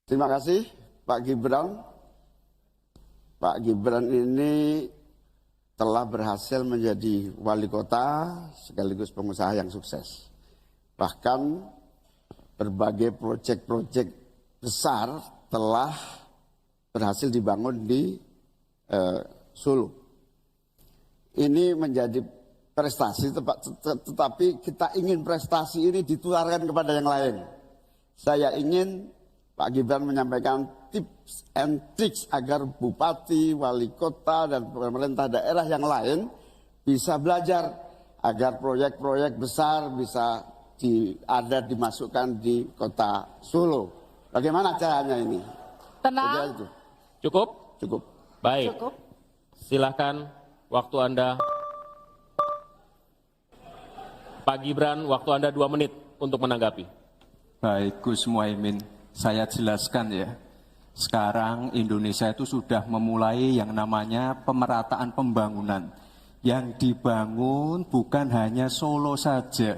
Terima kasih Pak Gibran. Pak Gibran ini telah berhasil menjadi wali kota sekaligus pengusaha yang sukses. Bahkan berbagai proyek-proyek besar telah berhasil dibangun di Solo. Ini menjadi prestasi, tetapi kita ingin prestasi ini ditularkan kepada yang lain. Saya ingin Pak Gibran menyampaikan tips and tricks agar bupati, wali kota, dan pemerintah daerah yang lain bisa belajar agar proyek-proyek besar bisa dimasukkan di kota Solo. Bagaimana caranya ini? Tenang. Cukup? Cukup. Baik. Cukup. Silahkan waktu Anda. Pak Gibran, waktu Anda 2 menit untuk menanggapi. Baik, Gus Muhaimin. Saya jelaskan ya, sekarang Indonesia itu sudah memulai yang namanya pemerataan pembangunan. Yang dibangun bukan hanya Solo saja.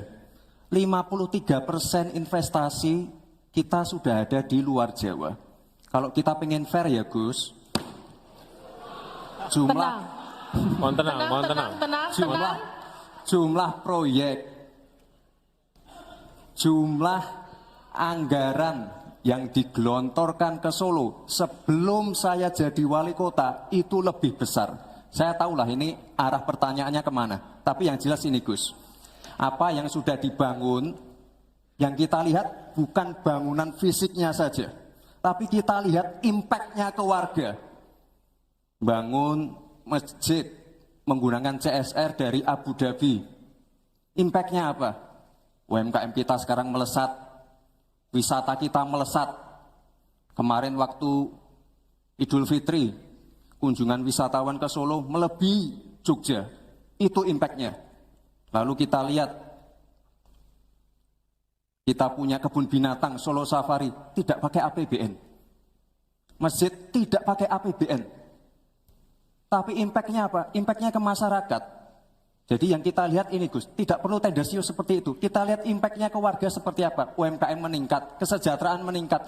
53% investasi kita sudah ada di luar Jawa. Kalau kita pengen fair ya Gus, Mohon tenang. jumlah proyek, jumlah anggaran yang digelontorkan ke Solo sebelum saya jadi wali kota itu lebih besar. Saya tahulah ini arah pertanyaannya kemana. Tapi yang jelas ini Gus, apa yang sudah dibangun, yang kita lihat bukan bangunan fisiknya saja, tapi kita lihat impact-nya ke warga. Bangun masjid menggunakan CSR dari Abu Dhabi. Impact-nya apa? UMKM kita sekarang melesat. Wisata kita melesat. Kemarin waktu Idul Fitri, kunjungan wisatawan ke Solo melebihi Jogja. Itu impact-nya. Lalu kita lihat, kita punya kebun binatang Solo Safari, tidak pakai APBN. Masjid tidak pakai APBN. Tapi impact-nya apa? Impact-nya ke masyarakat. Jadi yang kita lihat ini Gus, tidak perlu tendensius seperti itu. Kita lihat impact-nya ke warga seperti apa. UMKM meningkat, kesejahteraan meningkat,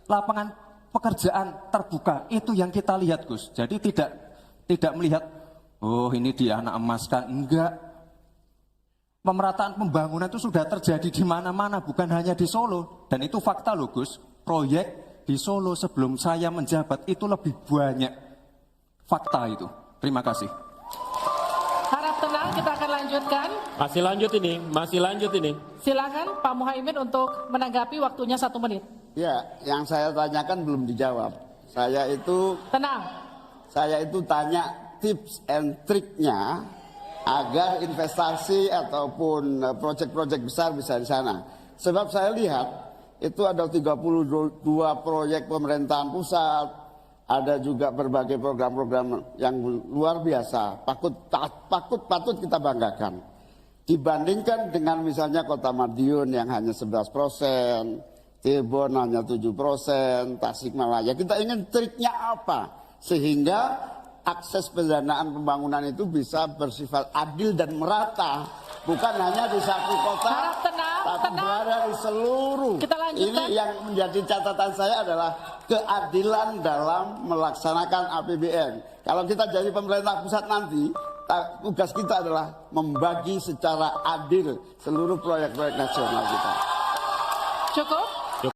lapangan pekerjaan terbuka. Itu yang kita lihat Gus. Jadi tidak melihat, oh ini dia anak emaskan. Enggak. Pemerataan pembangunan itu sudah terjadi di mana-mana, bukan hanya di Solo. Dan itu fakta loh Gus. Proyek di Solo sebelum saya menjabat itu lebih banyak. Fakta itu. Terima kasih. Harap tenang, kita akan lanjutkan. Masih lanjut ini. Silakan Pak Muhaimin untuk menanggapi, waktunya 1 menit. Ya, yang saya tanyakan belum dijawab. Saya itu tanya tips and triknya agar investasi ataupun proyek-proyek besar bisa di sana. Sebab saya lihat itu ada 32 proyek pemerintahan pusat, ada juga berbagai program-program yang luar biasa, patut kita banggakan. Dibandingkan dengan misalnya Kota Madiun yang hanya 11%, Cirebon hanya 7%, Tasikmalaya. Kita ingin triknya apa? Sehingga akses pendanaan pembangunan itu bisa bersifat adil dan merata. Bukan hanya di satu kota, tapi berada di seluruh. Ini yang menjadi catatan saya adalah keadilan dalam melaksanakan APBN. Kalau kita jadi pemerintah pusat nanti, tugas kita adalah membagi secara adil seluruh proyek-proyek nasional kita. Cukup.